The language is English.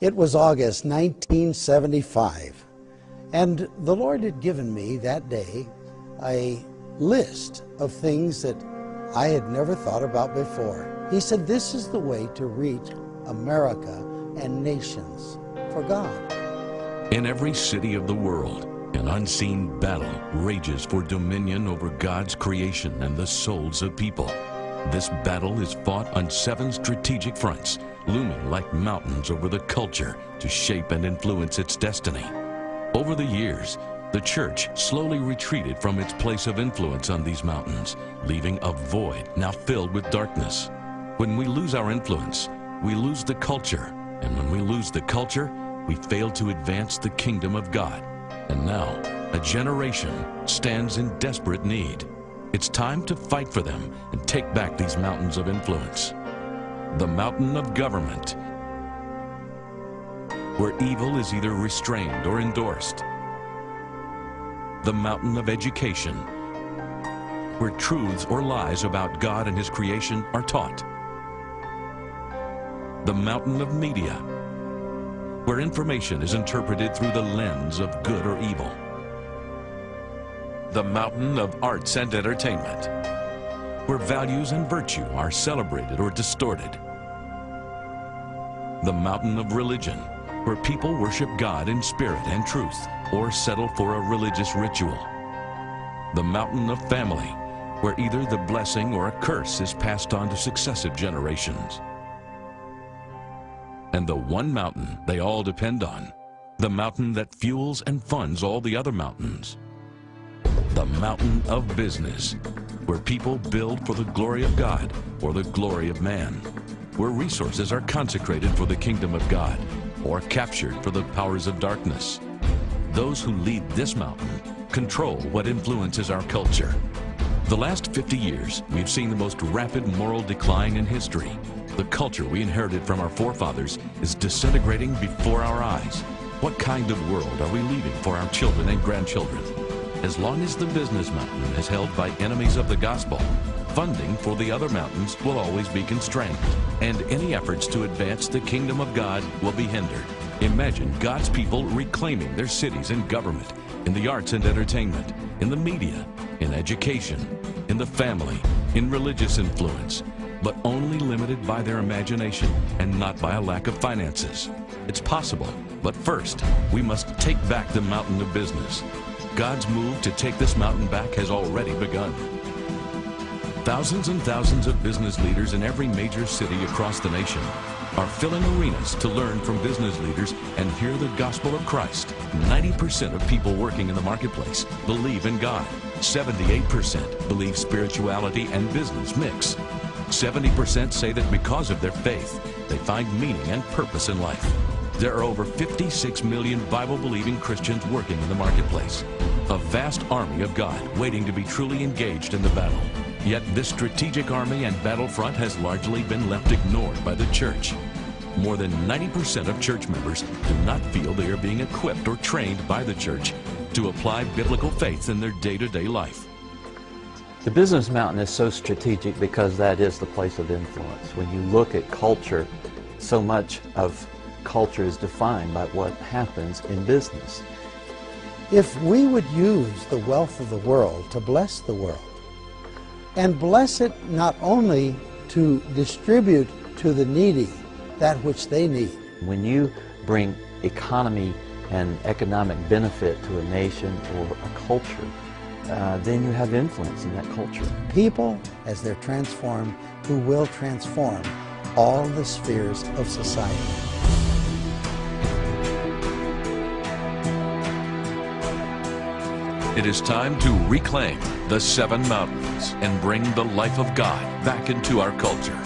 It was August 1975, and the Lord had given me that day a list of things that I had never thought about before. He said, this is the way to reach America and nations for God. In every city of the world, an unseen battle rages for dominion over God's creation and the souls of people. This battle is fought on 7 strategic fronts, looming like mountains over the culture to shape and influence its destiny. Over the years, the church slowly retreated from its place of influence on these mountains, leaving a void now filled with darkness. When we lose our influence, we lose the culture, and when we lose the culture, we fail to advance the kingdom of God. And now, a generation stands in desperate need. It's time to fight for them and take back these mountains of influence. The mountain of government, where evil is either restrained or endorsed. The mountain of education, where truths or lies about God and His creation are taught. The mountain of media, where information is interpreted through the lens of good or evil. The mountain of arts and entertainment, where values and virtue are celebrated or distorted. The mountain of religion, where people worship God in spirit and truth, or settle for a religious ritual. The mountain of family, where either the blessing or a curse is passed on to successive generations. And the one mountain they all depend on, the mountain that fuels and funds all the other mountains. The mountain of business, where people build for the glory of God or the glory of man, where resources are consecrated for the kingdom of God or captured for the powers of darkness. Those who lead this mountain control what influences our culture. The last 50 years, we've seen the most rapid moral decline in history. The culture we inherited from our forefathers is disintegrating before our eyes. What kind of world are we leaving for our children and grandchildren? As long as the business mountain is held by enemies of the gospel, funding for the other mountains will always be constrained, and any efforts to advance the kingdom of God will be hindered. Imagine God's people reclaiming their cities and government, in the arts and entertainment, in the media, in education, in the family, in religious influence, but only limited by their imagination and not by a lack of finances. It's possible, but first, we must take back the mountain of business. God's move to take this mountain back has already begun. Thousands and thousands of business leaders in every major city across the nation are filling arenas to learn from business leaders and hear the gospel of Christ. 90% of people working in the marketplace believe in God. 78% believe spirituality and business mix. 70% say that because of their faith, they find meaning and purpose in life. There are over 56 million Bible-believing Christians working in the marketplace. A vast army of God waiting to be truly engaged in the battle. Yet this strategic army and battlefront has largely been left ignored by the church. More than 90% of church members do not feel they are being equipped or trained by the church to apply biblical faith in their day-to-day life. The business mountain is so strategic because that is the place of influence. When you look at culture, so much of culture is defined by what happens in business. If we would use the wealth of the world to bless the world, and bless it not only to distribute to the needy that which they need. When you bring economy and economic benefit to a nation or a culture, then you have influence in that culture. People, as they're transformed, who will transform all the spheres of society. It is time to reclaim the 7 mountains and bring the life of God back into our culture.